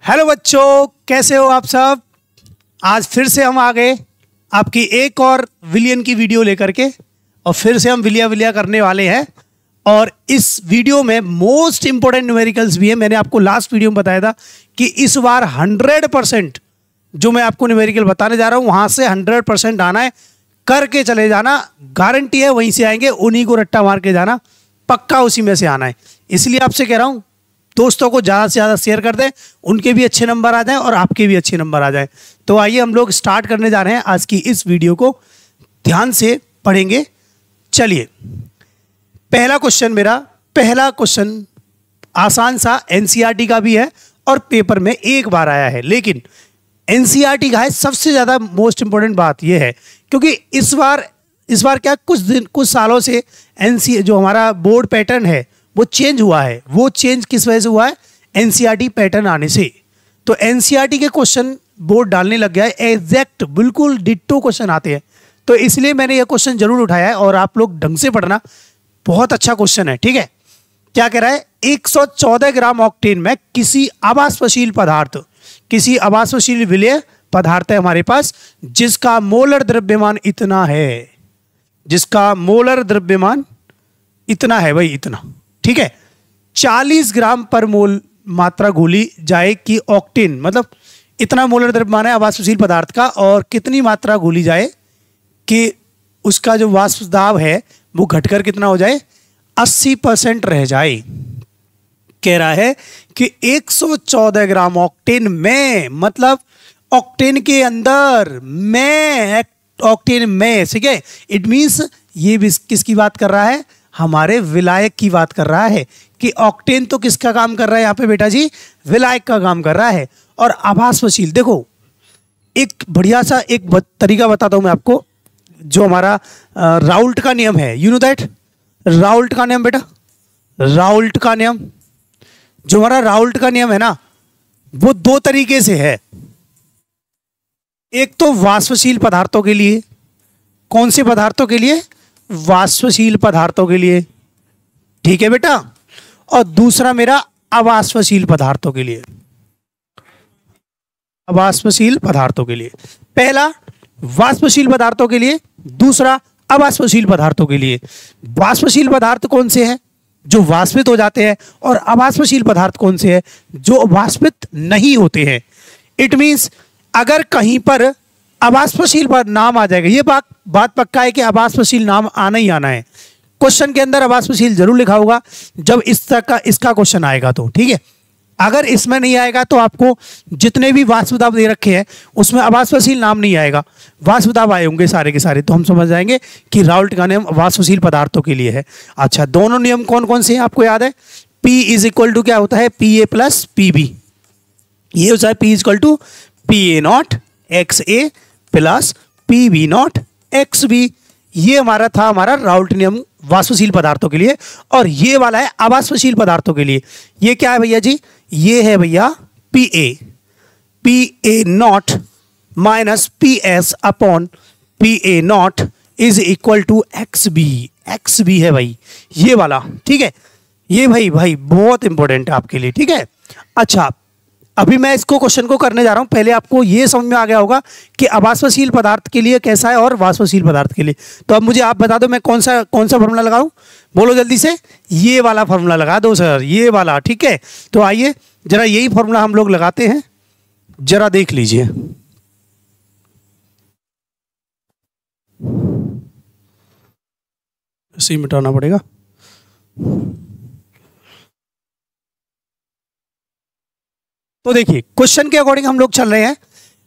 Hello बच्चों, कैसे हो आप सब। आज फिर से हम आ गए आपकी एक और विलियन की वीडियो लेकर के, और फिर से हम विलिया करने वाले हैं। और इस वीडियो में मोस्ट इंपॉर्टेंट न्यूमेरिकल्स भी है। मैंने आपको लास्ट वीडियो में बताया था कि इस बार 100% जो मैं आपको न्यूमेरिकल बताने जा रहा हूँ वहाँ से 100% आना है, करके चले जाना, गारंटी है वहीं से आएंगे, उन्हीं को रट्टा मार के जाना, पक्का उसी में से आना है। इसलिए आपसे कह रहा हूँ दोस्तों को ज़्यादा से ज़्यादा शेयर कर दें, उनके भी अच्छे नंबर आ जाएं और आपके भी अच्छे नंबर आ जाएं। तो आइए हम लोग स्टार्ट करने जा रहे हैं आज की इस वीडियो को, ध्यान से पढ़ेंगे। चलिए, पहला क्वेश्चन आसान सा एनसीईआरटी का भी है और पेपर में एक बार आया है, लेकिन एनसीईआरटी का है। सबसे ज़्यादा मोस्ट इंपॉर्टेंट बात यह है क्योंकि इस बार क्या कुछ सालों से जो हमारा बोर्ड पैटर्न है वो चेंज हुआ है। वो चेंज किस वजह से हुआ है? एनसीईआरटी पैटर्न आने से। तो एनसीईआरटी के क्वेश्चन बोर्ड डालने लग गया है, एग्जैक्ट बिल्कुल डिट्टो क्वेश्चन आते हैं। तो इसलिए मैंने ये क्वेश्चन जरूर उठाया है और आप लोग ढंग से पढ़ना, बहुत अच्छा क्वेश्चन है। ठीक है, क्या कह रहा है? 114 ग्राम ऑक्टेन में किसी अवाष्पशील विलेय पदार्थ है हमारे पास जिसका मोलर द्रव्यमान इतना है, भाई इतना। ठीक है, 40 ग्राम पर मोल मात्रा घोली जाए कि ऑक्टेन, मतलब इतना मोलर द्रव्यमान है अवाष्पशील पदार्थ का, और कितनी मात्रा घोली जाए कि उसका जो वाष्प दाब है वो घटकर कितना हो जाए? 80% रह जाए। कह रहा है कि 114 ग्राम ऑक्टेन में, मतलब ऑक्टेन के अंदर में, ऑक्टेन में, ठीक है। इट मीन्स ये भी किसकी बात कर रहा है? हमारे विलायक की बात कर रहा है कि ऑक्टेन तो किसका काम कर रहा है यहाँ पे बेटा जी? विलायक का काम कर रहा है। और अवाष्पशील, देखो एक बढ़िया सा एक तरीका बताता हूँ मैं आपको, जो हमारा राउल्ट का नियम है। यू नो दैट राउल्ट का नियम बेटा, राउल्ट का नियम, जो हमारा राउल्ट का नियम है ना, वो दो तरीके से है। एक तो वाष्पशील पदार्थों के लिए, कौन से पदार्थों के लिए? वाष्पशील पदार्थों के लिए, ठीक है बेटा। और दूसरा मेरा अवाष्पशील पदार्थों के लिए, अवाष्पशील पदार्थों के लिए। पहला वाष्पशील पदार्थों के लिए, दूसरा अवाष्पशील पदार्थों के लिए। वाष्पशील पदार्थ कौन से हैं? जो वाष्पित हो जाते हैं। और अवाष्पशील पदार्थ कौन से हैं? जो वाष्पित नहीं होते हैं। इट मीन्स अगर कहीं पर अवाष्पशील पर नाम आ जाएगा, ये बात पक्का है कि अवाष्पशील नाम आना ही आना है। क्वेश्चन के अंदर अवाष्पशील जरूर लिखा होगा जब इसका क्वेश्चन आएगा तो, ठीक है। अगर इसमें नहीं आएगा तो आपको जितने भी वाष्प दाब दे रखे हैं उसमें अवाष्पशील नाम नहीं आएगा, वाष्प दाब आए होंगे सारे के सारे। तो हम समझ जाएंगे कि राउल्ट का नियम वाष्पशील पदार्थों के लिए है। अच्छा, दोनों नियम कौन कौन से हैं आपको याद है? P इज इक्वल टू क्या होता है? PA plus PB। ये होता है P is equal to PA not XA plus PB not XB। ये हमारा था राउल्ट नियम वाष्पशील पदार्थों के लिए। और ये वाला है अवाष्पशील पदार्थों के लिए। ये क्या है भैया जी? ये है भैया PA not minus PS upon PA not is equal to XB है भाई, ये वाला। ठीक है, ये भाई बहुत इंपॉर्टेंट है आपके लिए, ठीक है। अच्छा, अभी मैं इसको क्वेश्चन को करने जा रहा हूं। पहले आपको ये समझ में आ गया होगा कि अवाष्पशील पदार्थ के लिए कैसा है और वाष्पशील पदार्थ के लिए। तो अब मुझे आप बता दो मैं कौन सा फॉर्मूला लगाऊं? बोलो जल्दी से। ये वाला फॉर्मूला लगा दो सर, ये वाला, ठीक है। तो आइए जरा यही फॉर्मूला हम लोग लगाते हैं, जरा देख लीजिए। इसे मिटाना पड़ेगा। तो देखिए, क्वेश्चन के अकॉर्डिंग हम लोग चल रहे हैं।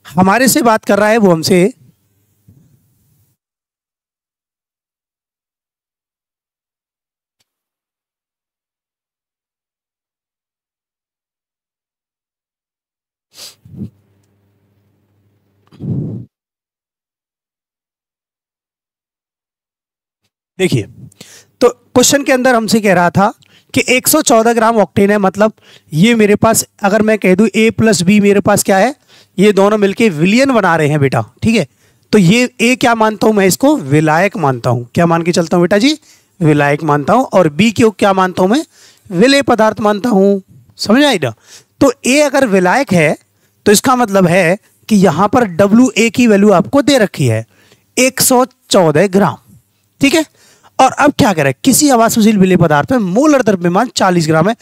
हमारे से बात कर रहा है वो हमसे देखिए, तो क्वेश्चन के अंदर हमसे कह रहा था कि 114 ग्राम ऑक्टेन है, मतलब ये मेरे पास, अगर मैं कह दूं A प्लस B, मेरे पास क्या है? ये दोनों मिलके विलियन बना रहे हैं बेटा, ठीक है। तो ये A क्या मानता हूं मैं? इसको विलायक मानता हूं। क्या मान के चलता हूं बेटा जी? विलायक मानता हूं। और B को क्या मानता हूं मैं? विलेय पदार्थ मानता हूं। समझ आई ना? तो ए अगर विलायक है तो इसका मतलब है कि यहां पर WA की वैल्यू आपको दे रखी है 114 ग्राम। ठीक है, और अब क्या करें, किसी अवाष्पशील विलेय पदार्थ में मोलर द्रव्यमान 40 ग्राम है।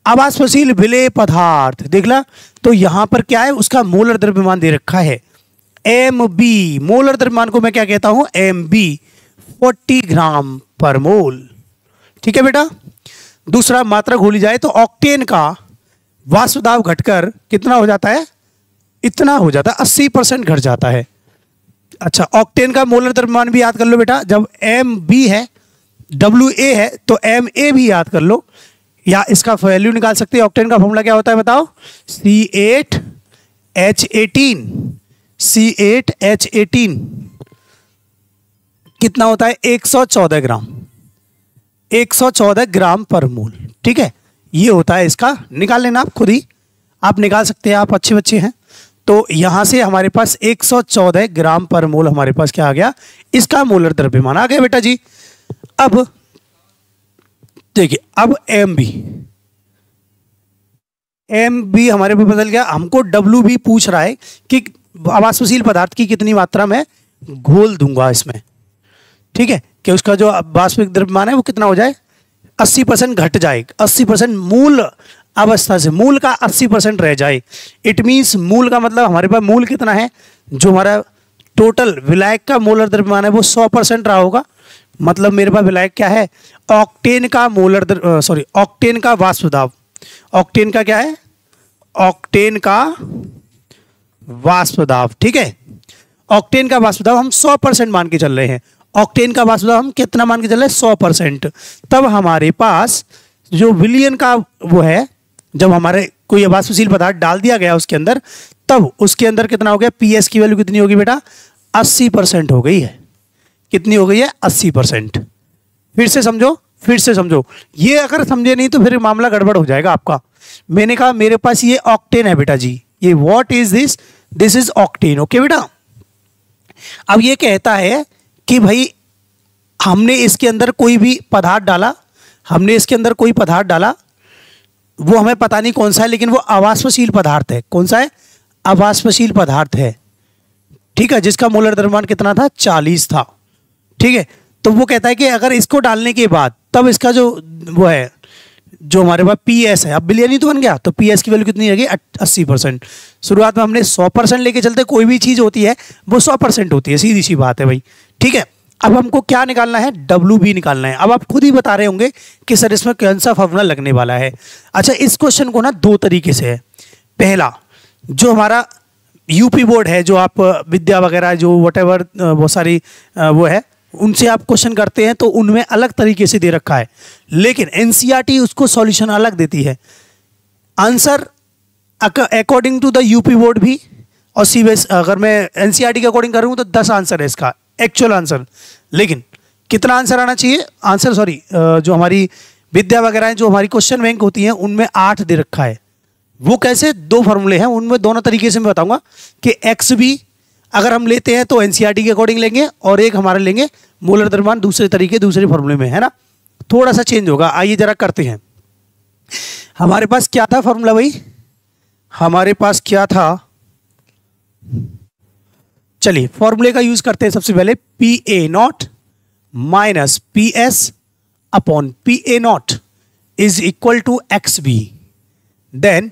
अवाष्पशील विलेय पदार्थ देख ला, तो यहां पर क्या है, उसका मोलर द्रव्यमान दे रखा है MB। मोलर द्रव्यमान को मैं क्या कहता हूं, MB 40 ग्राम पर मोल। ठीक है बेटा। दूसरा मात्रा खोली जाए तो ऑक्टेन का वाष्प दाब घटकर कितना हो जाता है, इतना हो जाता है, 80% घट जाता है। अच्छा, ऑक्टेन का मोलर द्रव्यमान भी याद कर लो बेटा, जब MB है WA है तो MA भी याद कर लो, या इसका वैल्यू निकाल सकते हैं। ऑक्टेन का फॉर्मूला क्या होता है बताओ, C8H18। C8H18 कितना होता है, 114 ग्राम, 114 ग्राम पर मोल। ठीक है, ये होता है इसका, निकाल लेना आप खुद ही, आप निकाल सकते हैं, आप अच्छे बच्चे हैं। तो यहां से हमारे पास 114 ग्राम पर मोल हमारे पास क्या आ गया, इसका मोलर द्रव्यमान आ गया बेटा जी। अब देखिए, अब MB हमारे पे बदल गया, हमको WB पूछ रहा है कि अवाष्पशील पदार्थ की कितनी मात्रा में घोल दूंगा इसमें। ठीक है, कि उसका जो वाष्पिक द्रव्यमान है वो कितना हो जाए, 80% घट जाए, 80% मूल अवस्था से, मूल का 80% रह जाए। इट मीन्स मूल का मतलब हमारे पास मूल कितना है, जो हमारा टोटल विलायक का मोलर द्रव्यमान है वो 100% रहा होगा। मतलब मेरे पास विलायक क्या है, ऑक्टेन का मोलर ऑक्टेन का वाष्प दाब, ऑक्टेन का क्या है, ऑक्टेन का वाष्प दाब। ठीक है, ऑक्टेन का वाष्प दाब हम 100% मान के चल रहे हैं। ऑक्टेन का वाष्प दाब हम कितना मान के चल रहे हैं, 100%। तब हमारे पास जो विलयन का वो है, जब हमारे कोई अवाष्पशील पदार्थ डाल दिया गया उसके अंदर, तब उसके अंदर कितना हो गया, PS की वैल्यू कितनी होगी बेटा, 80% हो गई है। कितनी हो गई है, 80%। फिर से समझो, फिर से समझो, ये अगर समझे नहीं तो फिर मामला गड़बड़ हो जाएगा आपका। मैंने कहा मेरे पास ये ऑक्टेन है बेटा जी, ये what is this, this is octane. Okay बेटा। अब ये कहता है कि भाई हमने इसके अंदर कोई भी पदार्थ डाला, हमने इसके अंदर कोई पदार्थ डाला, वो हमें पता नहीं कौन सा है, लेकिन वो अवाष्पशील पदार्थ है। कौन सा है, अवाष्पशील पदार्थ है। ठीक है, जिसका मोलर द्रव्यमान कितना था, 40 था। ठीक है, तो वो कहता है कि अगर इसको डालने के बाद तब इसका जो वो है, जो हमारे पास PS है, अब विलयन ही तो बन गया, तो PS की वैल्यू कितनी रहेगी, 80%। शुरुआत में हमने 100% लेके चलते, कोई भी चीज होती है वो 100% होती है, सीधी सी बात है भाई। ठीक है, अब हमको क्या निकालना है, WB निकालना है। अब आप खुद ही बता रहे होंगे कि सर इसमें कौन सा फॉर्मूला लगने वाला है। अच्छा, इस क्वेश्चन को ना दो तरीके से है। पहला, जो हमारा यूपी बोर्ड है, जो आप विद्या वगैरह जो वटेवर बहुत सारी वो है, उनसे आप क्वेश्चन करते हैं तो उनमें अलग तरीके से दे रखा है, लेकिन NCERT उसको सॉल्यूशन अलग देती है। Answer according to the UP board भी और CBSE, अगर मैं NCERT के अकॉर्डिंग करूँ तो 10 आंसर है इसका एक्चुअल आंसर। लेकिन कितना आंसर आना चाहिए, आंसर सॉरी, जो हमारी विद्या वगैरह है, जो हमारी क्वेश्चन बैंक होती हैं, उनमें 8 दे रखा है। वो कैसे, 2 फॉर्मूले हैं, उनमें दोनों तरीके से मैं बताऊंगा कि XB अगर हम लेते हैं तो NCERT के अकॉर्डिंग लेंगे, और एक हमारे लेंगे मोलर द्रव्यमान दूसरे तरीके, दूसरे फॉर्मूले में, है ना, थोड़ा सा चेंज होगा। आइए जरा करते हैं। हमारे पास क्या था फॉर्मूला भाई, हमारे पास क्या था, चलिए फॉर्मूले का यूज करते हैं। सबसे पहले PA0 minus PS upon PA0 is equal to XB। Then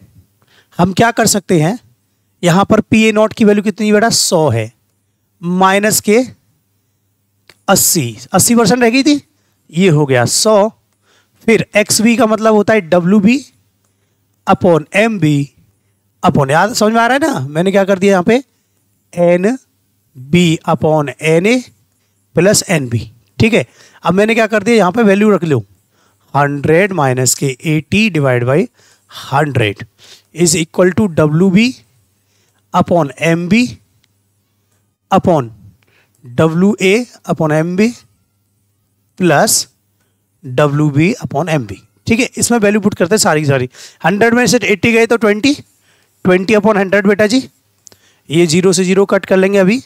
हम क्या कर सकते हैं, यहां पर PA0 की वैल्यू कितनी बेटा, 100 है, माइनस के 80% रह गई थी, ये हो गया 100। फिर XB का मतलब होता है WB अपॉन MB अपॉन, याद समझ में आ रहा है ना, मैंने क्या कर दिया यहाँ पे, NB upon NA plus NB। ठीक है, अब मैंने क्या कर दिया, यहाँ पे वैल्यू रख लो, 100 माइनस के 80 divide by 100 is equal to WB upon MB upon WA upon MB plus WB upon MB। ठीक है, इसमें वैल्यू पुट करते हैं सारी की सारी। 100 में से 80 गए तो 20 अपॉन 100 बेटा जी, ये 0 से 0 कट कर लेंगे। अभी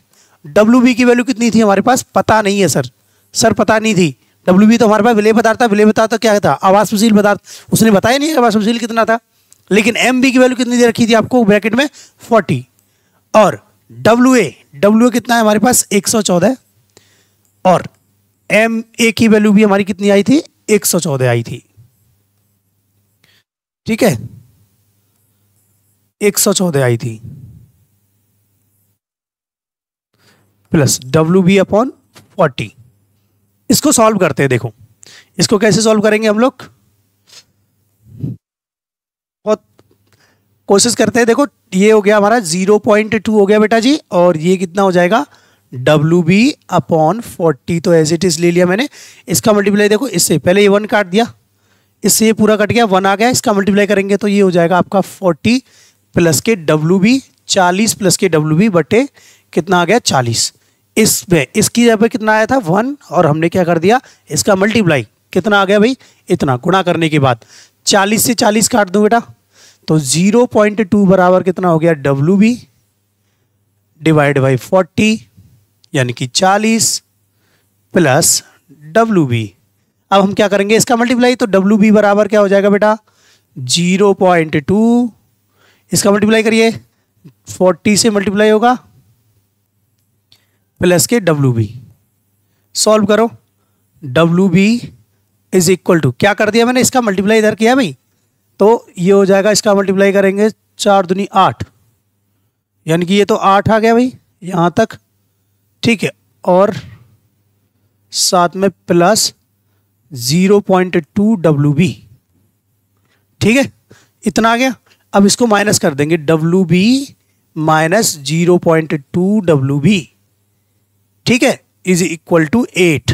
WB की वैल्यू कितनी थी हमारे पास, पता नहीं है सर पता नहीं थी। WB तो हमारे पास विलेय पदार्थ था, विलेय पदार्थ तो क्या था, अवाष्पशील पदार्थ, उसने बताया नहीं अवाष्पशील कितना था, लेकिन एम बी की वैल्यू कितनी दे रखी थी आपको ब्रैकेट में 40, और डब्ल्यू ए कितना है हमारे पास 114, और एम ए की वैल्यू भी हमारी कितनी आई थी 114 आई थी, ठीक है 114 आई थी, प्लस डब्ल्यू बी अपॉन 40। इसको सॉल्व करते हैं, देखो इसको कैसे सॉल्व करेंगे हम लोग, बहुत कोशिश करते हैं। देखो ये हो गया हमारा 0.2 हो गया बेटा जी, और ये कितना हो जाएगा डब्ल्यू बी अपॉन 40, तो एज इट इज ले लिया मैंने। इसका मल्टीप्लाई देखो इससे, पहले ये 1 काट दिया, इससे ये पूरा कट गया, 1 आ गया, इसका मल्टीप्लाई करेंगे तो ये हो जाएगा आपका 40 प्लस के डब्ल्यू बी, 40 प्लस के डब्ल्यू बी बटे कितना आ गया 40। इसमें इसकी जगह पे कितना आया था 1, और हमने क्या कर दिया इसका मल्टीप्लाई, कितना आ गया भाई इतना, गुणा करने के बाद 40 से 40 काट दो बेटा, तो 0.2 बराबर कितना हो गया डब्ल्यू बी डिवाइड बाई 40, यानी कि 40 प्लस डब्ल्यू बी। अब हम क्या करेंगे इसका मल्टीप्लाई, तो डब्ल्यू बी बराबर क्या हो जाएगा बेटा 0.2, इसका मल्टीप्लाई करिए 40 से मल्टीप्लाई होगा प्लस के डब्ल्यू बी, सॉल्व करो, W B is equal to क्या कर दिया मैंने, इसका मल्टीप्लाई इधर किया भाई, तो ये हो जाएगा, इसका मल्टीप्लाई करेंगे 4 दूनी 8, यानी कि ये तो 8 आ गया भाई यहाँ तक, ठीक है, और साथ में प्लस 0.2 डब्ल्यू बी, ठीक है इतना आ गया। अब इसको माइनस कर देंगे, W B minus 0.2 W B, ठीक है, इज इक्वल टू 8,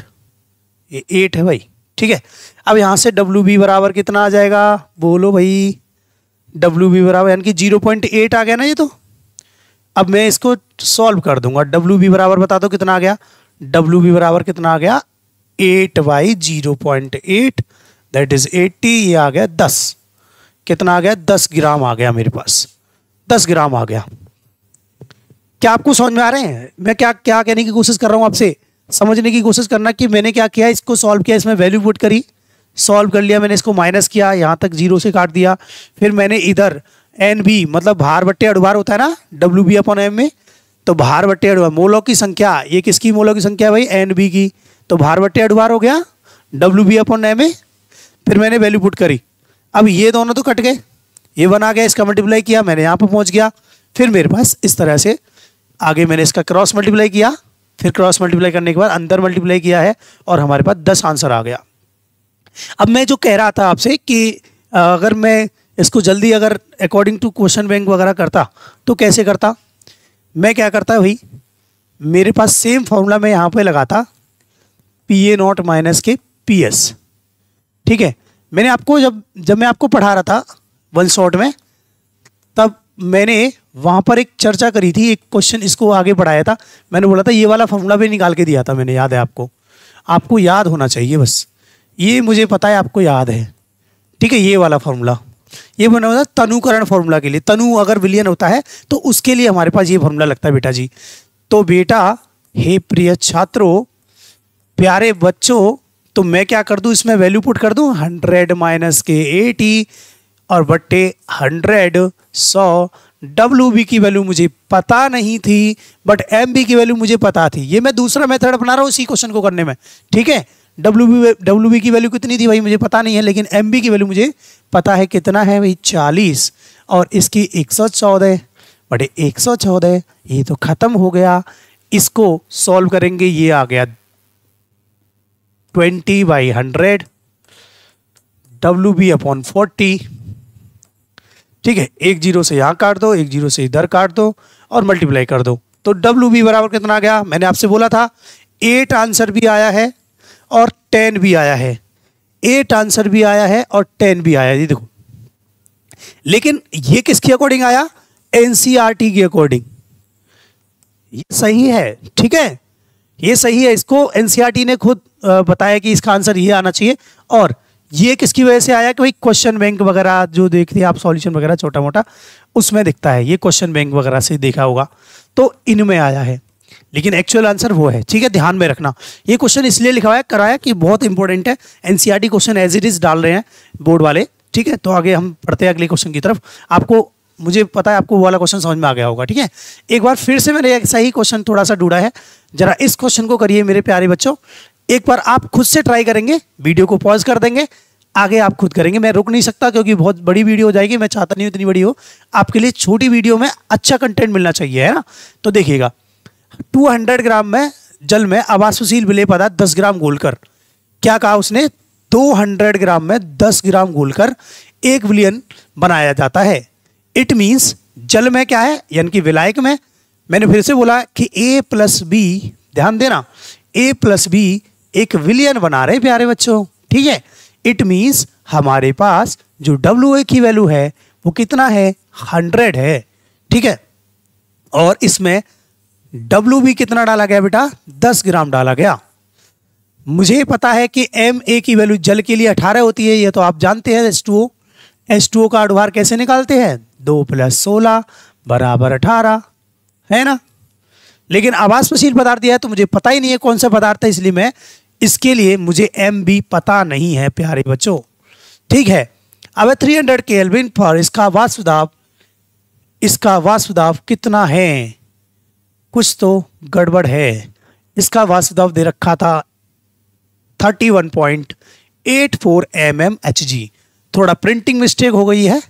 ये 8 है भाई, ठीक है। अब यहां से डब्ल्यू बी बराबर कितना आ जाएगा, बोलो भाई, डब्ल्यू बी बराबर यानी कि 0.8 आ गया ना ये, तो अब मैं इसको सॉल्व कर दूंगा, डब्ल्यू बी बराबर बता दो कितना आ गया, डब्ल्यू बी बराबर कितना आ गया 8 बाई 0.8 दैट इज 80, ये आ गया 10, कितना आ गया 10 ग्राम आ गया मेरे पास, 10 ग्राम आ गया। क्या आपको समझ में आ रहे हैं मैं क्या क्या कहने की कोशिश कर रहा हूं आपसे, समझने की कोशिश करना कि मैंने क्या किया, इसको सॉल्व किया, इसमें वैल्यू पुट करी, सॉल्व कर लिया मैंने, इसको माइनस किया, यहाँ तक 0 से काट दिया, फिर मैंने इधर एन बी मतलब भार बट्टे अड़भार होता है ना डब्ल्यू बी अपॉन एम में, तो भार बट्टे अड़भार मोलों की संख्या, ये किसकी मोलों की संख्या भाई एन बी की, तो भार बट्टे अड़भार हो गया डब्ल्यू बी अपॉन एम में, फिर मैंने वैल्यू पुट करी, अब ये दोनों तो कट गए, ये 1 आ गया, इसका मल्टीप्लाई किया मैंने यहाँ पर पहुँच गया, फिर मेरे पास इस तरह से आगे मैंने इसका क्रॉस मल्टीप्लाई किया, फिर क्रॉस मल्टीप्लाई करने के बाद अंदर मल्टीप्लाई किया है, और हमारे पास 10 आंसर आ गया। अब मैं जो कह रहा था आपसे कि अगर मैं इसको जल्दी अगर अकॉर्डिंग टू क्वेश्चन बैंक वगैरह करता तो कैसे करता, मैं क्या करता भाई, मेरे पास सेम फॉर्मूला मैं यहाँ पे लगाता पी ए नॉट माइनस के पी एस, ठीक है। मैंने आपको जब मैं आपको पढ़ा रहा था 1 शॉट में, तब मैंने वहाँ पर एक चर्चा करी थी, एक क्वेश्चन इसको आगे बढ़ाया था, मैंने बोला था ये वाला फॉर्मूला भी निकाल के दिया था मैंने, याद है आपको, आपको याद होना चाहिए बस, ये मुझे पता है आपको याद है, ठीक है। ये वाला फॉर्मूला ये बना हुआ था तनुकरण फॉर्मूला के लिए, तनु अगर विलयन होता है तो उसके लिए हमारे पास ये फॉर्मूला लगता है बेटा जी। तो बेटा हे प्रिय छात्रों, प्यारे बच्चों, तो मैं क्या कर दूं, इसमें वैल्यू पुट कर दूं 100 माइनस के 80 और बट्टे 100 100, डब्ल्यू बी की वैल्यू मुझे पता नहीं थी बट एम बी की वैल्यू मुझे पता थी, ये मैं दूसरा मेथड अपना रहा हूँ इसी क्वेश्चन को करने में, ठीक है। डब्ल्यू बी की वैल्यू कितनी थी भाई मुझे पता नहीं है, लेकिन एम बी की वैल्यू मुझे पता है, कितना है भाई 40, और इसकी 114 बटे 114, ये तो खत्म हो गया। इसको सॉल्व करेंगे, ये आ गया 20/100 डब्ल्यू बी अपॉन 40, ठीक है। 1 0 से यहाँ काट दो, 1 0 से इधर काट दो और मल्टीप्लाई कर दो, तो डब्ल्यू बी बराबर कितना आ गया, मैंने आपसे बोला था 8 आंसर भी आया है और 10 भी आया है, 8 आंसर भी आया है और 10 भी आया है, ये देखो। लेकिन ये किसके अकॉर्डिंग आया, एनसीईआरटी के अकॉर्डिंग, ये सही है, ठीक है, ये सही है। इसको एनसीईआरटी ने खुद बताया कि इसका आंसर ये आना चाहिए, और ये किसकी वजह से आया कि भाई क्वेश्चन बैंक वगैरह जो देखते हैं आप सॉल्यूशन वगैरह छोटा मोटा उसमें दिखता है, ये क्वेश्चन बैंक वगैरह से देखा होगा तो इनमें आया है, लेकिन एक्चुअल आंसर वो है, ठीक है। ध्यान में रखना, ये क्वेश्चन इसलिए लिखा हुआ है कराया कि बहुत इंपॉर्टेंट है, NCERT question as it is डाल रहे हैं बोर्ड वाले, ठीक है, तो आगे हम पढ़ते हैं अगले क्वेश्चन की तरफ। आपको, मुझे पता है आपको वो वाला क्वेश्चन समझ में आ गया होगा। ठीक है, एक बार फिर से मैंने एक सही क्वेश्चन थोड़ा सा ढूंढा है, जरा इस क्वेश्चन को करिए मेरे प्यारे बच्चों। एक बार आप खुद से ट्राई करेंगे, वीडियो को पॉज कर देंगे, आगे आप खुद करेंगे। मैं रुक नहीं सकता क्योंकि बहुत बड़ी वीडियो हो जाएगी, मैं चाहता नहीं इतनी बड़ी हो। आपके लिए छोटी वीडियो में अच्छा कंटेंट मिलना चाहिए, है ना। तो देखिएगा, 200 ग्राम में जल में अवाष्पशील विलेय पदार्थ 10 ग्राम घोलकर, क्या कहा उसने, 200 ग्राम में 10 ग्राम घोलकर 1 विलयन बनाया जाता है। इट मीन्स जल में क्या है, यानी कि विलायक में। मैंने फिर से बोला कि A+B, ध्यान देना, A+B एक विलयन बना रहे प्यारे बच्चों। ठीक है, इट मीन्स हमारे पास जो WA की वैल्यू है वो कितना है, 100 है। ठीक है, और इसमें WB कितना डाला गया बेटा, 10 ग्राम डाला गया। मुझे पता है कि MA की वैल्यू जल के लिए 18 होती है, ये तो आप जानते हैं। H2O का अणुभार कैसे निकालते हैं, 2 + 16 = 18, है ना। लेकिन अवाष्पशील पदार्थ दिया है तो मुझे पता ही नहीं है कौन सा पदार्थ है, इसलिए मैं इसके लिए मुझे MB पता नहीं है प्यारे बच्चों। ठीक है, अब 300 केल्विन पर इसका वाष्प दाब कितना है, कुछ तो गड़बड़ है। इसका वाष्प दाब दे रखा था 31.84 mmHg। थोड़ा प्रिंटिंग मिस्टेक हो गई है,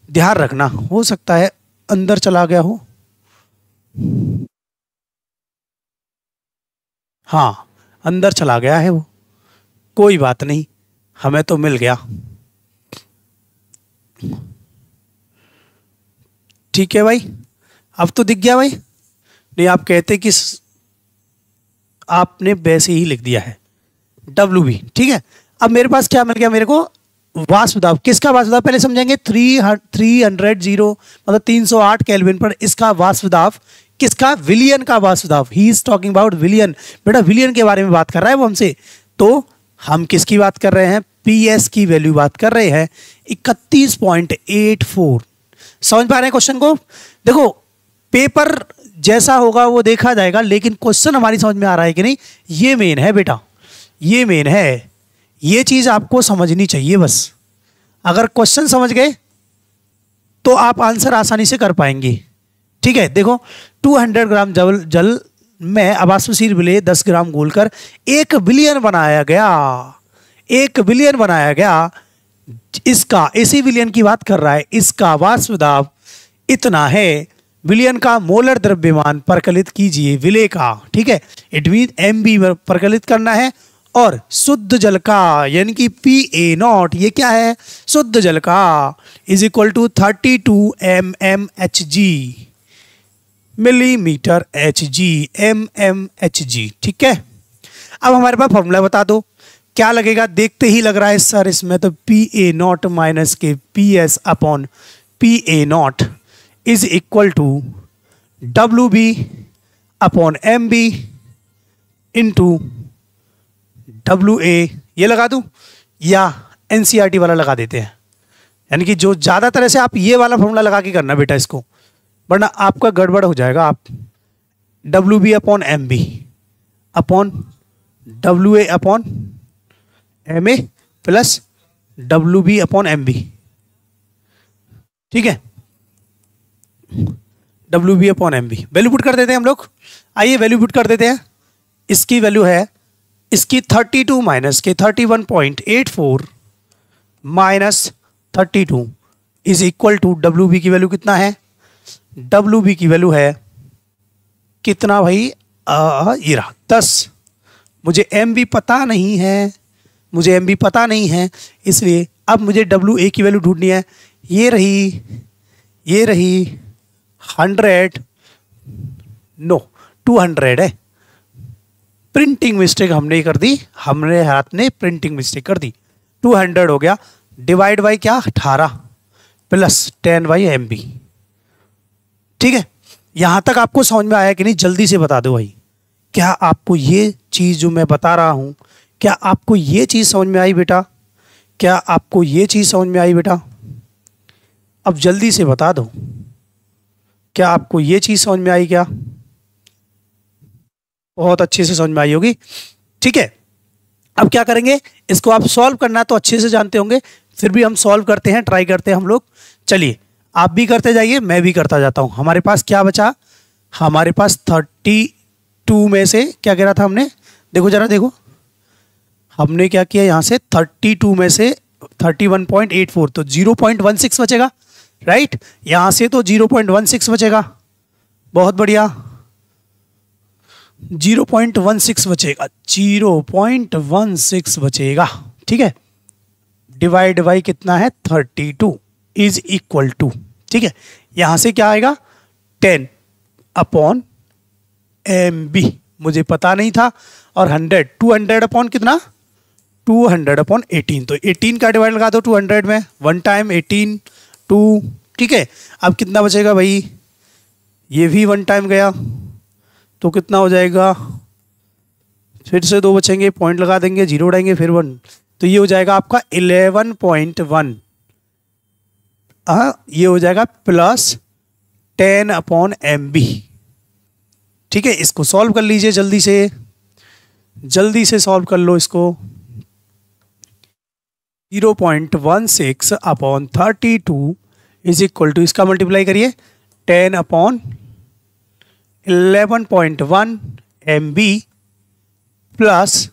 ध्यान रखना, हो सकता है अंदर चला गया हो। हाँ, अंदर चला गया है वो, कोई बात नहीं, हमें तो मिल गया। ठीक है भाई, अब तो दिख गया भाई। नहीं, आप कहते कि आपने वैसे ही लिख दिया है WB। ठीक है, अब मेरे पास क्या मिल गया, मेरे को वाष्प दाब। किसका वाष्प दाब पहले समझेंगे, 308 केल्विन पर इसका वाष्प दाब, किसका, विलियन का वाष्प दाब। ही इज टॉकिंग अबाउट विलियन। बेटा विलियन के बारे में बात कर रहा है वो हमसे, तो हम किसकी बात कर रहे हैं, PS की वैल्यू बात कर रहे हैं, 31.84। समझ पा रहे हैं क्वेश्चन को। देखो पेपर जैसा होगा वो देखा जाएगा, लेकिन क्वेश्चन हमारी समझ में आ रहा है कि नहीं, ये मेन है बेटा, ये मेन है। ये चीज आपको समझनी चाहिए बस। अगर क्वेश्चन समझ गए तो आप आंसर आसानी से कर पाएंगे। ठीक है, देखो 200 ग्राम जल में अवाष्पशील विलेय 10 ग्राम घोलकर 1 विलयन बनाया गया। 1 विलयन बनाया गया, इसका, इसी विलयन की बात कर रहा है। इसका वाष्प दाब इतना है। विलयन का मोलर द्रव्यमान परकलित कीजिए विलेय का। ठीक है, इट मीन MB परकलित करना है, और शुद्ध जल का यानी कि PA0, ये क्या है, शुद्ध जल का, = 32 mmHg, मिलीमीटर Hg, mmHg। ठीक है, अब हमारे पास फॉर्मूला बता दो, क्या लगेगा, देखते ही लग रहा है सर इसमें तो PA0 माइनस के PS upon PA0 is equal to WB upon MB into WA। ये लगा दूं या NCERT वाला लगा देते हैं, यानी कि जो ज़्यादा तरह से आप ये वाला फॉर्मूला लगा के करना बेटा इसको, वरना आपका गड़बड़ हो जाएगा। आप WB upon MB upon WA upon MA plus WB upon MB। ठीक है, WB upon MB value put कर देते हैं हम लोग। आइए वैल्यू पुट कर देते हैं। इसकी वैल्यू है, इसकी 32 माइनस के 31.84 minus 32 is equal to WB की वैल्यू कितना है, WB की वैल्यू है कितना भाई, ये रहा 10। मुझे MB पता नहीं है, मुझे MB पता नहीं है, इसलिए अब मुझे WA की वैल्यू ढूंढनी है। ये रही 100, नो 200 है। प्रिंटिंग मिस्टेक हमने कर दी, हमने हाथ ने प्रिंटिंग मिस्टेक कर दी। 200 हो गया, डिवाइड बाई क्या, 18 प्लस 10/MB। ठीक है, यहां तक आपको समझ में आया कि नहीं, जल्दी से बता दो भाई, क्या आपको ये चीज जो मैं बता रहा हूं, क्या आपको ये चीज समझ में आई बेटा, क्या आपको ये चीज समझ में आई बेटा? अब जल्दी से बता दो, क्या आपको ये चीज समझ में आई? क्या बहुत अच्छे से समझ में आई होगी। ठीक है, अब क्या करेंगे, इसको आप सॉल्व करना तो अच्छे से जानते होंगे, फिर भी हम सॉल्व करते हैं, ट्राई करते हैं हम लोग। चलिए आप भी करते जाइए, मैं भी करता जाता हूँ। हमारे पास क्या बचा, हमारे पास 32 में से क्या कह रहा था हमने, देखो जरा देखो, हमने क्या किया यहाँ से 32 में से 31.84, तो 0.16 बचेगा, राइट। यहाँ से तो 0.16 बचेगा, बहुत बढ़िया, 0.16 बचेगा, 0.16 बचेगा, ठीक है। डिवाइड बाई कितना है 32 इज इक्वल टू, ठीक है, यहां से क्या आएगा 10 अपॉन MB, मुझे पता नहीं था, और 100, 200 अपॉन कितना, 200 अपॉन 18, तो 18 का डिवाइड लगा दो 200 में, 1 टाइम 18 2, ठीक है। अब कितना बचेगा भाई, ये भी 1 टाइम गया, तो कितना हो जाएगा, फिर से 2 बचेंगे, पॉइंट लगा देंगे, 0 उड़ाएंगे, फिर 1, तो ये हो जाएगा आपका 11.1, ये हो जाएगा प्लस 10 अपॉन MB, ठीक है। इसको सॉल्व कर लीजिए जल्दी से सॉल्व कर लो इसको। 0.16 अपॉन 32 इज इक्वल टू, इसका मल्टीप्लाई करिए 10 upon 11.1 MB plus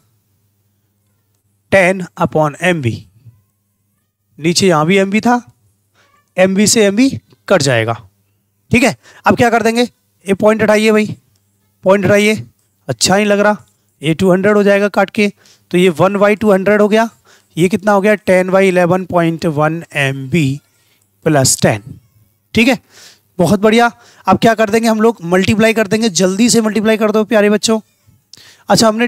10 upon MB, नीचे यहाँ भी MB था, MB से MB कट जाएगा, ठीक है। अब क्या कर देंगे, ये पॉइंट हटाइए भाई, पॉइंट हटाइए, अच्छा नहीं लग रहा, ये 200 हो जाएगा काट के, तो ये 1/200 हो गया, ये कितना हो गया 10/11.1 MB प्लस 10, ठीक है, बहुत बढ़िया। अब क्या कर देंगे हम लोग, मल्टीप्लाई कर देंगे, जल्दी से मल्टीप्लाई कर दो प्यारे बच्चों। अच्छा हमने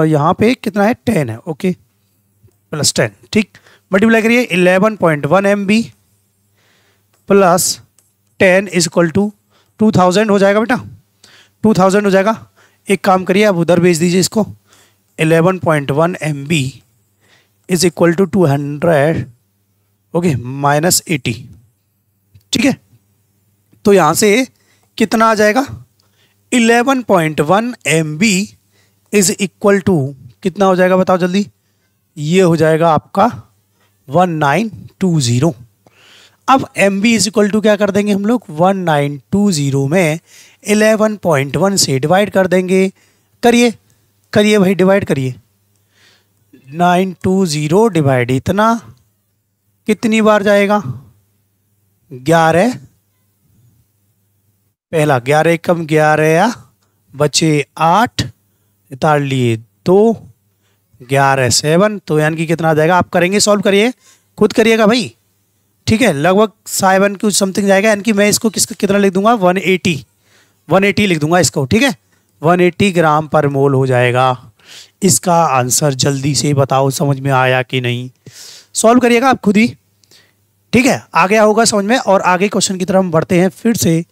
यहाँ पे कितना है 10 है, ओके, प्लस 10, ठीक, मल्टीप्लाई करिए 11.1 MB plus 10 is equal to 2000 हो जाएगा बेटा, 2000 हो जाएगा। एक काम करिए आप उधर भेज दीजिए इसको, 11.1 MB is equal to 200, okay, minus 80, ठीक है। तो यहाँ से कितना आ जाएगा, 11.1 MB इज इक्वल टू कितना हो जाएगा बताओ जल्दी, ये हो जाएगा आपका 1920। अब MB इज इक्वल टू क्या कर देंगे हम लोग, 1920 में 11.1 से डिवाइड कर देंगे, करिए करिए भाई, डिवाइड करिए, 920 डिवाइड इतना, कितनी बार जाएगा, 11, पहला 11 कम 11 बचे 8, उतार लिए 2, 11 7, तो यानी कि कितना आ जाएगा, आप करेंगे सॉल्व करिए, खुद करिएगा भाई, ठीक है, लगभग 7 कुछ समथिंग जाएगा, यानी कि मैं इसको कितना लिख दूंगा 180 लिख दूंगा इसको, ठीक है, 180 ग्राम पर मोल हो जाएगा। इसका आंसर जल्दी से बताओ समझ में आया कि नहीं, सॉल्व करिएगा आप खुद ही, ठीक है, आ गया होगा समझ में। और आगे क्वेश्चन की तरफ हम बढ़ते हैं फिर से।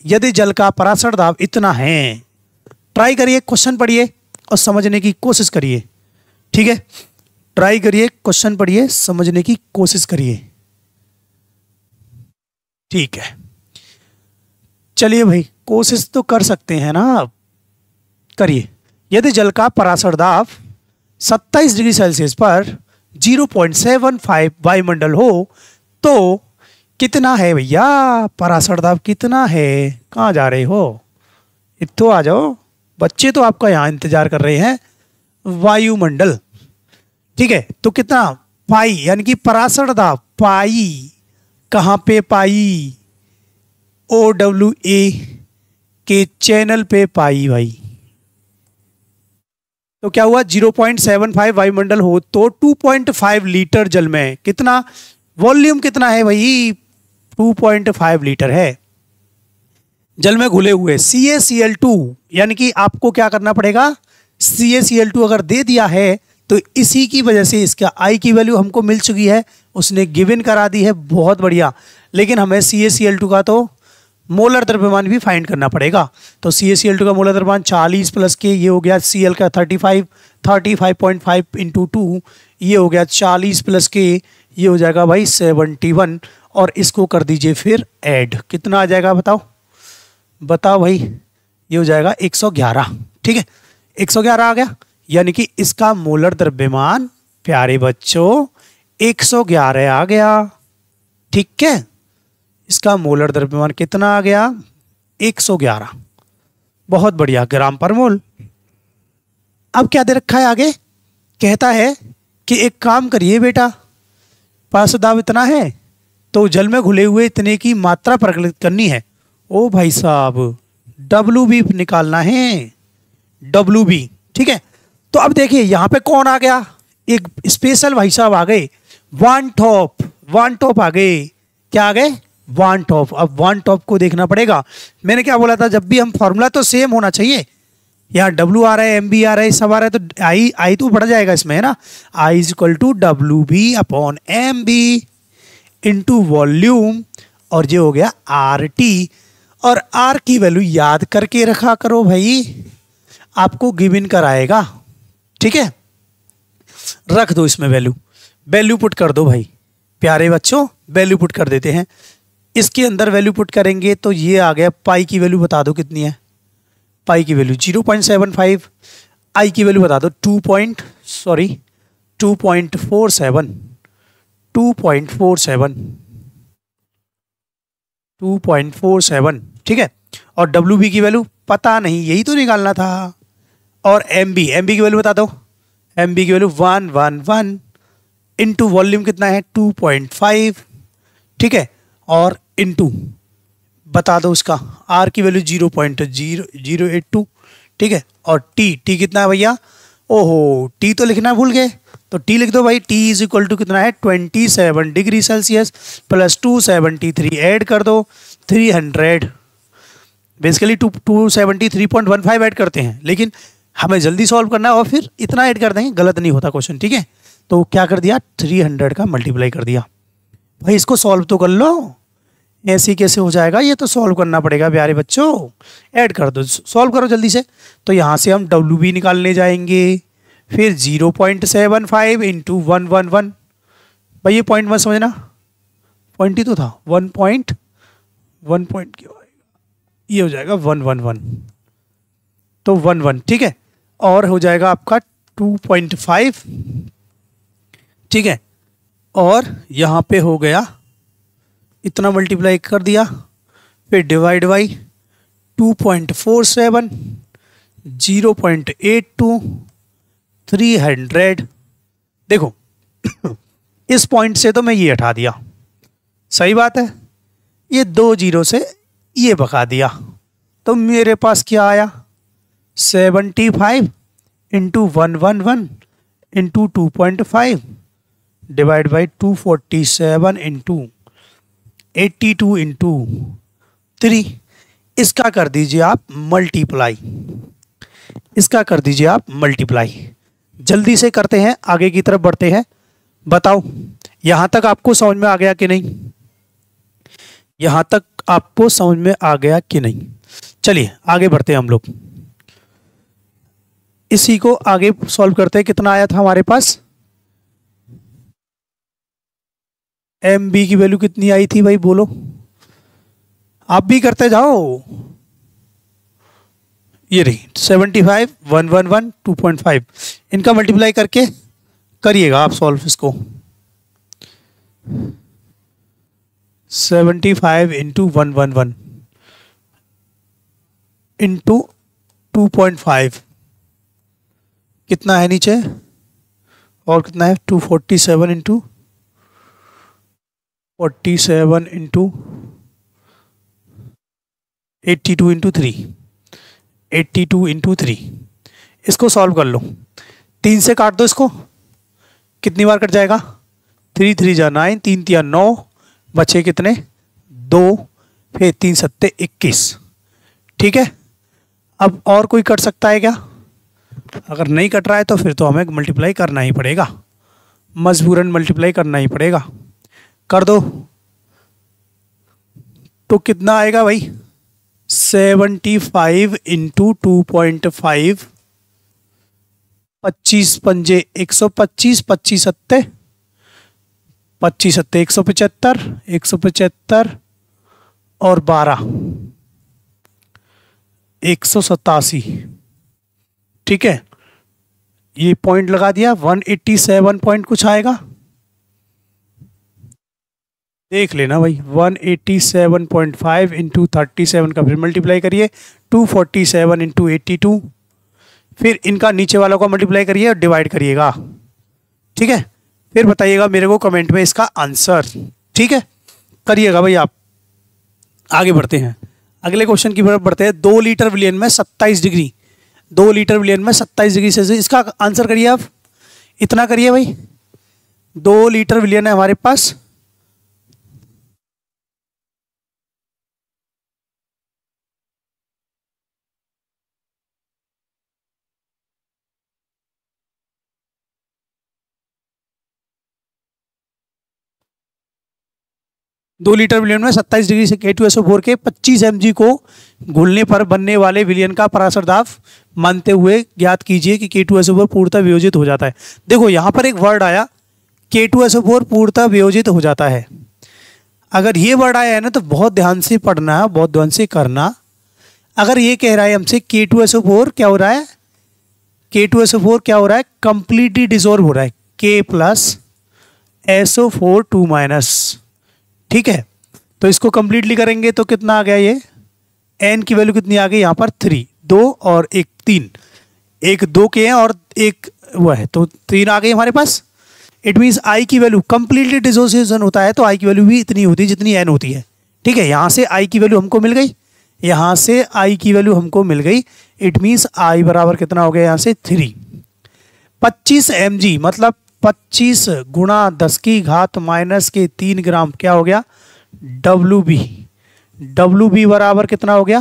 यदि जल का पराशर दाब इतना है, ट्राई करिए, क्वेश्चन पढ़िए और समझने की कोशिश करिए, ठीक है, ट्राई करिए, क्वेश्चन पढ़िए, समझने की कोशिश करिए, ठीक है। चलिए भाई कोशिश तो कर सकते हैं ना आप, करिए। यदि जल का पराशर दाब 27 डिग्री सेल्सियस पर 0.75 वायुमंडल हो तो कितना है भैया, पराशर दाब कितना है, कहाँ जा रहे हो, इतो आ जाओ, बच्चे तो आपका यहाँ इंतजार कर रहे हैं, वायुमंडल, ठीक है। तो कितना, पाई, यानी कि पराशर दाब पाई, कहाँ पे पाई, OWA के चैनल पे पाई भाई। तो क्या हुआ, 0.75 वायुमंडल हो तो 2.5 लीटर जल में कितना, वॉल्यूम कितना है भाई, 2.5 लीटर है जल में घुले हुए CaCl2, यानी कि आपको क्या करना पड़ेगा, CaCl2 अगर दे दिया है तो इसी की वजह से इसका I की वैल्यू हमको मिल चुकी है, उसने गिवन करा दी है, बहुत बढ़िया। लेकिन हमें CaCl2 का तो मोलर द्रव्यमान भी फाइंड करना पड़ेगा। तो CaCl2 का मोलर द्रव्यमान 40 प्लस के, ये हो गया Cl का 35.5 इंटू 2, ये हो गया 40 प्लस के, ये हो जाएगा भाई 71, और इसको कर दीजिए फिर ऐड, कितना आ जाएगा बताओ, बताओ भाई, ये हो जाएगा 111, ठीक है, 111 आ गया, यानी कि इसका मोलर द्रव्यमान प्यारे बच्चों 111 आ गया। ठीक है, इसका मोलर द्रव्यमान कितना आ गया? 111। बहुत बढ़िया, ग्राम पर मोल। अब क्या दे रखा है आगे? कहता है कि एक काम करिए बेटा, पारस्व दाब इतना है तो जल में घुले हुए इतने की मात्रा प्रकलित करनी है। ओ भाई साहब, WB निकालना है, WB। ठीक है, तो अब देखिए यहां पे कौन आ गया? एक स्पेशल भाई साहब आ गए, वन टॉप आ गए। क्या आ गए? One top. अब वन टॉप को देखना पड़ेगा। मैंने क्या बोला था, जब भी हम फॉर्मूला तो सेम होना चाहिए। यहाँ W आ रहा है, MB आ रहा है, सब आ रहा है, तो आई तो बढ़ जाएगा इसमें, है ना। I is equal to WB upon MB into volume, और ये हो गया RT। और R की वैल्यू याद करके रखा करो भाई, आपको गिवन कराएगा। ठीक है, रख दो इसमें वैल्यू पुट कर दो भाई। प्यारे बच्चों, वैल्यू पुट कर देते हैं। इसके अंदर वैल्यू पुट करेंगे तो ये आ गया। पाई की वैल्यू बता दो कितनी है? पाई की वैल्यू 0.75। आई की वैल्यू बता दो 2.47। 2.47। ठीक है, और WB की वैल्यू पता नहीं, यही तो निकालना था। और MB की वैल्यू बता दो। MB की वैल्यू 111 इंटू वॉल्यूम कितना है? 2.5। ठीक है, और इंटू बता दो उसका R की वैल्यू 0.0082। ठीक है, और T कितना है भैया? ओहो, T तो लिखना भूल गए, तो T लिख दो भाई। T इज इक्वल टू कितना है? 27 डिग्री सेल्सियस प्लस 273 ऐड कर दो 300। बेसिकली 273.15 ऐड करते हैं, लेकिन हमें जल्दी सॉल्व करना है और फिर इतना ऐड कर देंगे, गलत नहीं होता क्वेश्चन। ठीक है, तो क्या कर दिया? 300 का मल्टीप्लाई कर दिया। भाई इसको सॉल्व तो कर लो, ऐसे कैसे हो जाएगा? ये तो सॉल्व करना पड़ेगा प्यारे बच्चों। ऐड कर दो, सॉल्व करो जल्दी से। तो यहाँ से हम WB निकालने जाएंगे, फिर 0.75 इंटू 111। भाई ये पॉइंट मत समझना, पॉइंट ही तो था। 1 पॉइंट क्यों आएगा? ये हो जाएगा 111, तो 11। ठीक है, और हो जाएगा आपका 2.5। ठीक है, और यहाँ पे हो गया इतना, मल्टीप्लाई कर दिया, फिर डिवाइड बाई 2.47, 0.82, 300। देखो इस पॉइंट से तो मैं ये हटा दिया, सही बात है। ये 2 जीरो से ये भगा दिया, तो मेरे पास क्या आया? 75 into 111 into 2.5 divide by 247 into 82 into 3। इसका कर दीजिए आप मल्टीप्लाई, इसका कर दीजिए आप मल्टीप्लाई। जल्दी से करते हैं, आगे की तरफ बढ़ते हैं। बताओ यहां तक आपको समझ में आ गया कि नहीं? यहां तक आपको समझ में आ गया कि नहीं? चलिए आगे बढ़ते हैं हम लोग, इसी को आगे सॉल्व करते हैं। कितना आया था हमारे पास? MB की वैल्यू कितनी आई थी भाई, बोलो। आप भी करते जाओ। ये रही 75, 111, 2.5। इनका मल्टीप्लाई करके करिएगा आप सॉल्व इसको। 75 इंटू 111 इंटू 2.5 कितना है नीचे, और कितना है? 247 इंटू 47 इंटू 82 इंटू 3, 82 इंटू 3। इसको सॉल्व कर लो, 3 से काट दो इसको, कितनी बार कट जाएगा? 3 3 जा 9, 3 3 9, बचे कितने? 2, फिर 3 7 21। ठीक है, अब और कोई कट सकता है क्या? अगर नहीं कट रहा है तो फिर तो हमें मल्टीप्लाई करना ही पड़ेगा, मजबूरन मल्टीप्लाई करना ही पड़ेगा। कर दो, तो कितना आएगा भाई? 75 इंटू 2.5, 25 पंजे 125, 25 सत्ते 175, 175 और 12 187। ठीक है, ये पॉइंट लगा दिया, 187 पॉइंट कुछ आएगा। देख लेना भाई, 187.5 इंटू 37 का फिर मल्टीप्लाई करिए, 247 इंटू 82, फिर इनका नीचे वालों का मल्टीप्लाई करिए और डिवाइड करिएगा। ठीक है, फिर बताइएगा मेरे को कमेंट में इसका आंसर। ठीक है, करिएगा भाई आप। आगे बढ़ते हैं, अगले क्वेश्चन की तरफ बढ़ते हैं। 2 लीटर विलियन में 27 डिग्री, 2 लीटर विलियन में 27 डिग्री सेल्सियस, इसका आंसर करिए आप। इतना करिए भाई, 2 लीटर विलियन है हमारे पास, 2 लीटर विलियन में 27 डिग्री से K2SO4 के 25 mg को घुलने पर बनने वाले विलियन का पराशर दाब मानते हुए ज्ञात कीजिए कि K2SO4 पूर्णतः वियोजित हो जाता है। देखो यहाँ पर एक वर्ड आया, K2SO4 पूर्णतः वियोजित हो जाता है। अगर ये वर्ड आया है ना तो बहुत ध्यान से पढ़ना, बहुत ध्यान से करना। अगर ये कह रहा है हमसे K2SO4 क्या हो रहा है, K2SO4 क्या हो रहा है, कंप्लीटली डिसॉल्व हो रहा है, K प्लस SO4 2-। ठीक है, तो इसको कंप्लीटली करेंगे तो कितना आ गया, ये n की वैल्यू कितनी आ गई यहाँ पर 3, 2 और 1 3, एक 2 के हैं और एक वो है तो 3 आ गई हमारे पास। इट मीन्स I की वैल्यू कंप्लीटली डिसोसिएशन होता है तो I की वैल्यू भी इतनी होती है जितनी n होती है। ठीक है, यहाँ से I की वैल्यू हमको मिल गई, यहाँ से I की वैल्यू हमको मिल गई। इट मीन्स I बराबर कितना हो गया यहाँ से 3। 25 mg मतलब 25 गुणा 10 की घात माइनस के 3 ग्राम क्या हो गया, WB। WB बराबर कितना हो गया,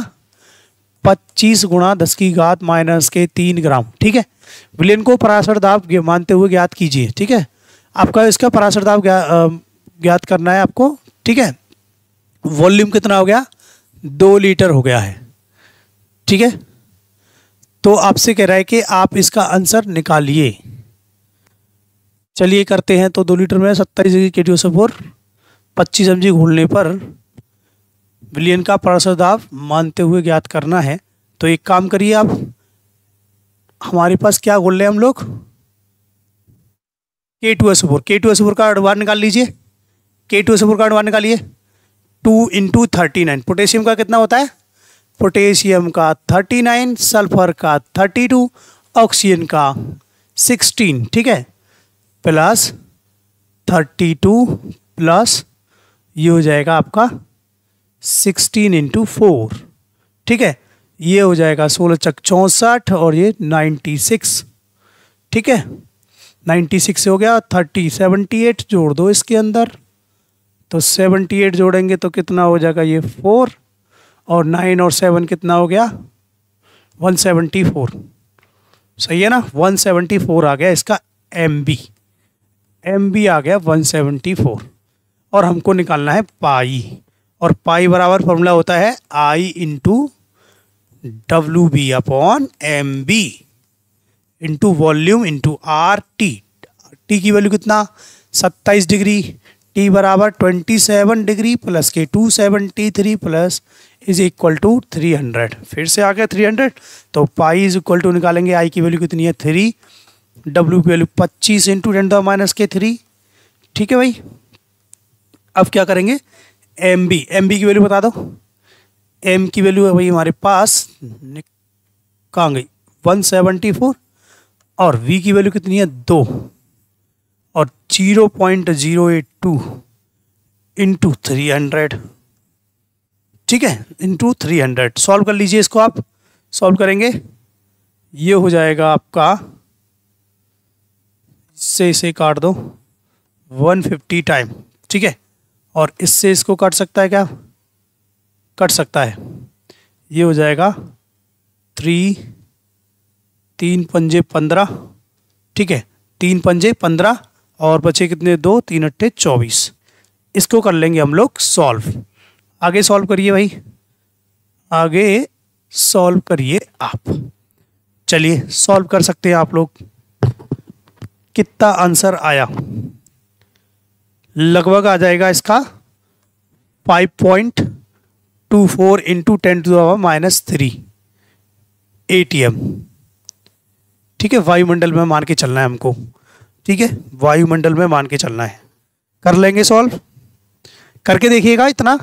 25 गुणा 10 की घात माइनस के 3 ग्राम। ठीक है, विलियन को पराशर दाब मानते हुए ज्ञात कीजिए। ठीक है, आपका इसका पराशर दाब ज्ञात करना है आपको। ठीक है, वॉल्यूम कितना हो गया, 2 लीटर हो गया है। ठीक है, तो आपसे कह रहा है कि आप इसका आंसर निकालिए। चलिए करते हैं। तो 2 लीटर में 27 डिग्री K2SO4 25 mg घोलने पर विलियन का पराशर दाब मानते हुए ज्ञात करना है। तो एक काम करिए आप, हमारे पास क्या घोल रहे हैं हम लोग, K2SO4। K2SO4 का बाहर निकाल लीजिए, K2SO4 का बाहर निकालिए। 2 इंटू 39, पोटेशियम का कितना होता है, पोटेशियम का 39, सल्फर का 32, ऑक्सीजन का 16। ठीक है, प्लस 32 प्लस ये हो जाएगा आपका 16 इंटू 4। ठीक है, ये हो जाएगा 16 चक 64 और ये 96। ठीक है, 96 से हो गया 30, 78 जोड़ दो इसके अंदर, तो 78 जोड़ेंगे तो कितना हो जाएगा, ये 4 और 9 और 7 कितना हो गया, 174। सही है ना, 174 आ गया इसका MB। MB आ गया 174 और हमको निकालना है पाई, और पाई बराबर फॉर्मूला होता है I into WB upon MB into volume into RT। T की वैल्यू कितना, 27 डिग्री, T बराबर 27 डिग्री प्लस के 273 प्लस इज इक्वल टू 300। फिर से आ गया 300, तो पाई इज इक्वल टू निकालेंगे, I की वैल्यू कितनी है 3, W की वैल्यू 25 इंटू 10⁻³ ठीक है भाई। अब क्या करेंगे, MB की वैल्यू बता दो। M की वैल्यू है भाई हमारे पास, कहाँ गई, 174, और V की वैल्यू कितनी है 2, और 0.082 इंटू 300। ठीक है, इंटू 300। सॉल्व कर लीजिए इसको, आप सॉल्व करेंगे ये हो जाएगा आपका, इससे इसे काट दो 150 टाइम। ठीक है, और इससे इसको काट सकता है क्या, कट सकता है, ये हो जाएगा 3 पंजे 15। ठीक है, 3 पंजे 15 और बचे कितने, 2 3 अट्ठे 24। इसको कर लेंगे हम लोग सॉल्व। आगे सॉल्व करिए भाई, आगे सॉल्व करिए आप। चलिए सॉल्व कर सकते हैं आप लोग। कितना आंसर आया, लगभग आ जाएगा इसका 5.24 इंटू 10⁻³ ATM। ठीक है, वायुमंडल में मान के चलना है हमको। ठीक है, वायुमंडल में मान के चलना है। कर लेंगे सॉल्व, करके देखिएगा, इतना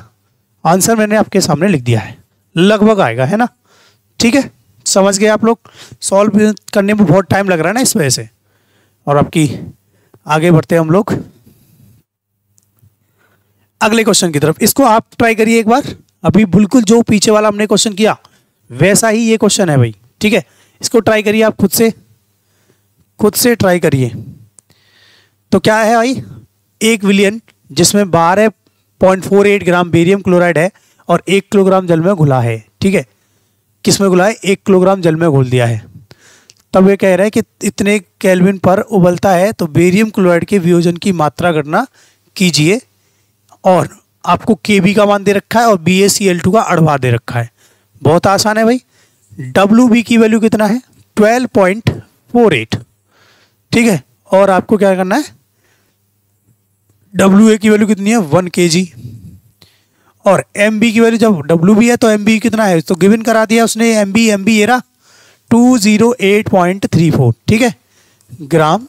आंसर मैंने आपके सामने लिख दिया है, लगभग आएगा, है ना। ठीक है, समझ गए आप लोग। सॉल्व करने में बहुत टाइम लग रहा है ना इस वजह से। और आपकी आगे बढ़ते हैं हम लोग अगले क्वेश्चन की तरफ। इसको आप ट्राई करिए एक बार। अभी बिल्कुल जो पीछे वाला हमने क्वेश्चन किया वैसा ही ये क्वेश्चन है भाई। ठीक है, इसको ट्राई करिए आप खुद से ट्राई करिए। तो क्या है भाई, एक विलियन जिसमें 12.48 ग्राम बेरियम क्लोराइड है और 1 किलोग्राम जल में घुला है। ठीक है, किस में घुला है? 1 किलोग्राम जल में घोल दिया है। तब ये कह रहा है कि इतने केल्विन पर उबलता है, तो बेरियम क्लोराइड के वियोजन की मात्रा गणना कीजिए। और आपको Kb का मान दे रखा है और BaCl2 का अड़वा दे रखा है। बहुत आसान है भाई। Wb की वैल्यू कितना है? 12.48। ठीक है, और आपको क्या करना है? Wa की वैल्यू कितनी है? 1 kg। और Mb की वैल्यू, जब Wb है तो Mb कितना है तो गिवन करा दिया उसने। Mb ये रहा 208.34। ठीक है, ग्राम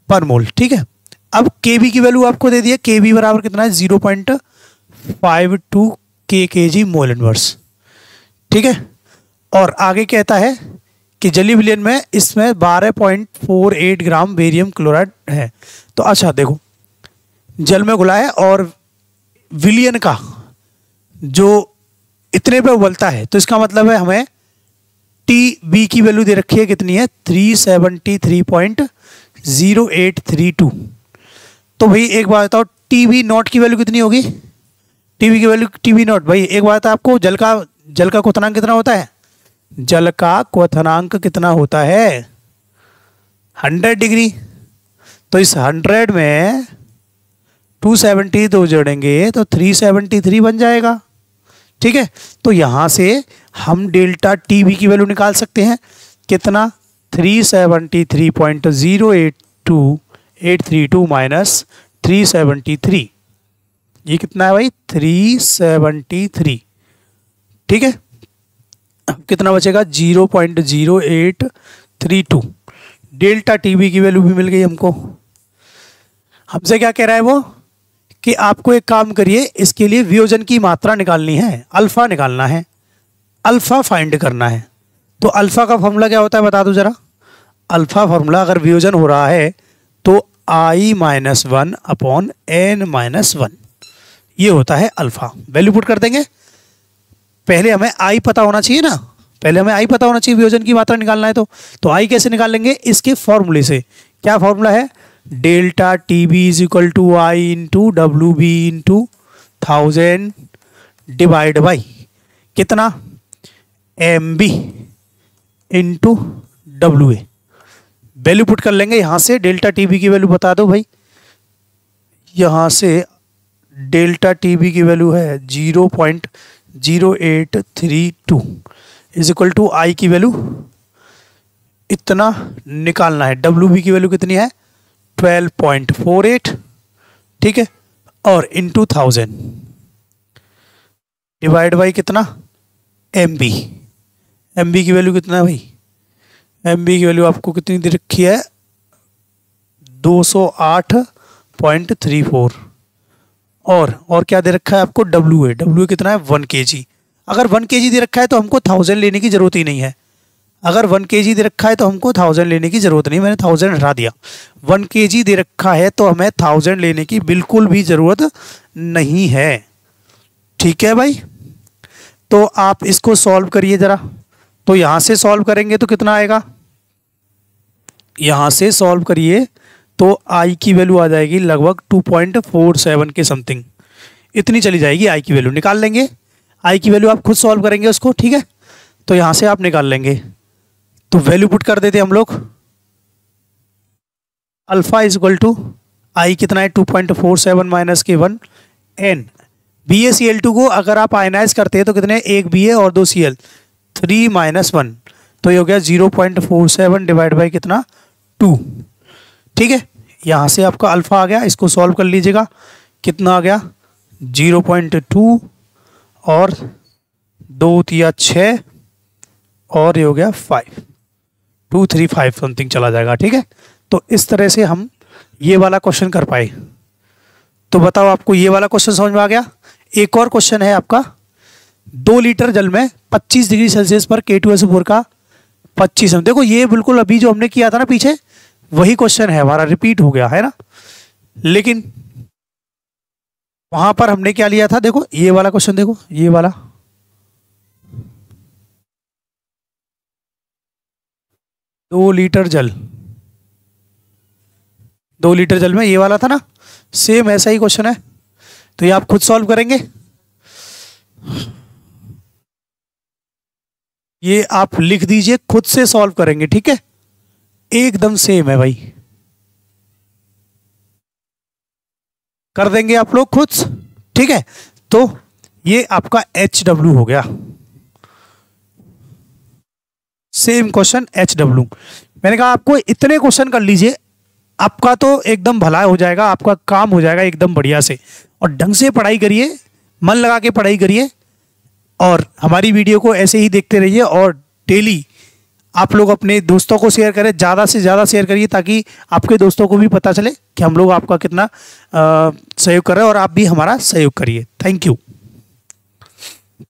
पर मोल। ठीक है, अब Kb की वैल्यू आपको दे दिया। Kb बराबर कितना है? 0.52 kg मोल इनवर्स। ठीक है, और आगे कहता है कि जलीय विलयन में इसमें 12.48 ग्राम बेरियम क्लोराइड है। तो अच्छा देखो, जल में घुला है और विलयन का जो इतने पे उबलता है, तो इसका मतलब है हमें Tb की वैल्यू दे रखी है, कितनी है? 373.0832। तो भाई एक बात बताओ, Tb नॉट की वैल्यू कितनी होगी? Tb की वैल्यू, Tb नॉट भाई एक बात आपको, जल का क्वथनांक कितना होता है? जल का क्वथनांक कितना होता है? 100 डिग्री। तो इस 100 में 270 दो जोड़ेंगे तो 373 बन जाएगा। ठीक है, तो यहां से हम डेल्टा Tb की वैल्यू निकाल सकते हैं। कितना? 373.082832 माइनस 373। ये कितना है भाई? 373। ठीक है, कितना बचेगा? 0.0832। डेल्टा Tb की वैल्यू भी मिल गई हमको। हमसे क्या कह रहा है वो कि आपको एक काम करिए, इसके लिए वियोजन की मात्रा निकालनी है, अल्फा निकालना है, अल्फा फाइंड करना है। तो अल्फा का फॉर्मूला क्या होता है बता दो जरा। अल्फा फॉर्मूला, अगर वियोजन हो रहा है तो I-1/n-1 ये होता है अल्फा। वैल्यू पुट कर देंगे। पहले हमें I पता होना चाहिए ना, पहले हमें I पता होना चाहिए, वियोजन की मात्रा निकालना है। तो I कैसे निकाल लेंगे? इसके फॉर्मूले से। क्या फॉर्मूला है? Delta Tb is equal to I into WB into 1000 divide by कितना? MB into WA। Value put कर लेंगे यहाँ से। डेल्टा Tb की वैल्यू बता दो भाई। यहाँ से डेल्टा Tb की वैल्यू है 0.0832 इज इक्वल टू I की वैल्यू इतना निकालना है। WB की वैल्यू कितनी है? 12.48। ठीक है, और इंटू 1000 डिवाइड बाई कितना? MB। MB की वैल्यू कितना है भाई? MB की वैल्यू आपको कितनी दे रखी है? 208.34। और क्या दे रखा है आपको? WA कितना है? 1 kg। अगर 1 kg दे रखा है तो हमको 1000 लेने की जरूरत ही नहीं है। अगर 1 kg दे रखा है तो हमको 1000 लेने की जरूरत नहीं, मैंने 1000 हटा दिया। 1 kg दे रखा है तो हमें 1000 लेने की बिल्कुल भी जरूरत नहीं है। ठीक है भाई, तो आप इसको सॉल्व करिए जरा। तो यहां से सॉल्व करेंगे तो कितना आएगा? यहां से सॉल्व करिए तो I की वैल्यू आ जाएगी लगभग 2.47 के समथिंग, इतनी चली जाएगी। I की वैल्यू निकाल लेंगे। I की वैल्यू आप खुद सॉल्व करेंगे उसको। ठीक है, तो यहां से आप निकाल लेंगे। तो वैल्यू पुट कर देते हम लोग। Alpha is equal to I कितना है? 2.47 माइनस के 1 N। BaCl2 को अगर आप आयनाइज करते हैं तो कितने? 1 Ba और 2 Cl, 3 - 1। तो ये हो गया 0.47 डिवाइड बाई कितना? 2। ठीक है, यहाँ से आपका अल्फा आ गया। इसको सॉल्व कर लीजिएगा। कितना आ गया? 0.2 और 2 तिया 6 और ये हो गया 5, 235 समथिंग चला जाएगा। ठीक है, तो इस तरह से हम ये वाला क्वेश्चन कर पाए। तो बताओ आपको ये वाला क्वेश्चन समझ में आ गया। एक और क्वेश्चन है आपका, 2 लीटर जल में 25 डिग्री सेल्सियस पर K2SO4 का 25 एम। देखो ये बिल्कुल अभी जो हमने किया था ना पीछे, वही क्वेश्चन है हमारा, रिपीट हो गया है ना। लेकिन वहां पर हमने क्या लिया था, देखो ये वाला क्वेश्चन, देखो ये वाला 2 लीटर जल, 2 लीटर जल में ये वाला था ना, सेम ऐसा ही क्वेश्चन है। तो ये आप खुद सॉल्व करेंगे, ये आप लिख दीजिए, खुद से सॉल्व करेंगे, ठीक है। एकदम सेम है भाई, कर देंगे आप लोग खुद, ठीक है। तो ये आपका HW हो गया, सेम क्वेश्चन HW। मैंने कहा आपको इतने क्वेश्चन कर लीजिए, आपका तो एकदम भला हो जाएगा, आपका काम हो जाएगा एकदम बढ़िया से। और ढंग से पढ़ाई करिए, मन लगा के पढ़ाई करिए, और हमारी वीडियो को ऐसे ही देखते रहिए। और डेली आप लोग अपने दोस्तों को शेयर करें, ज़्यादा से ज़्यादा शेयर करिए, ताकि आपके दोस्तों को भी पता चले कि हम लोग आपका कितना सहयोग कर रहे हैं, और आप भी हमारा सहयोग करिए। Thank you.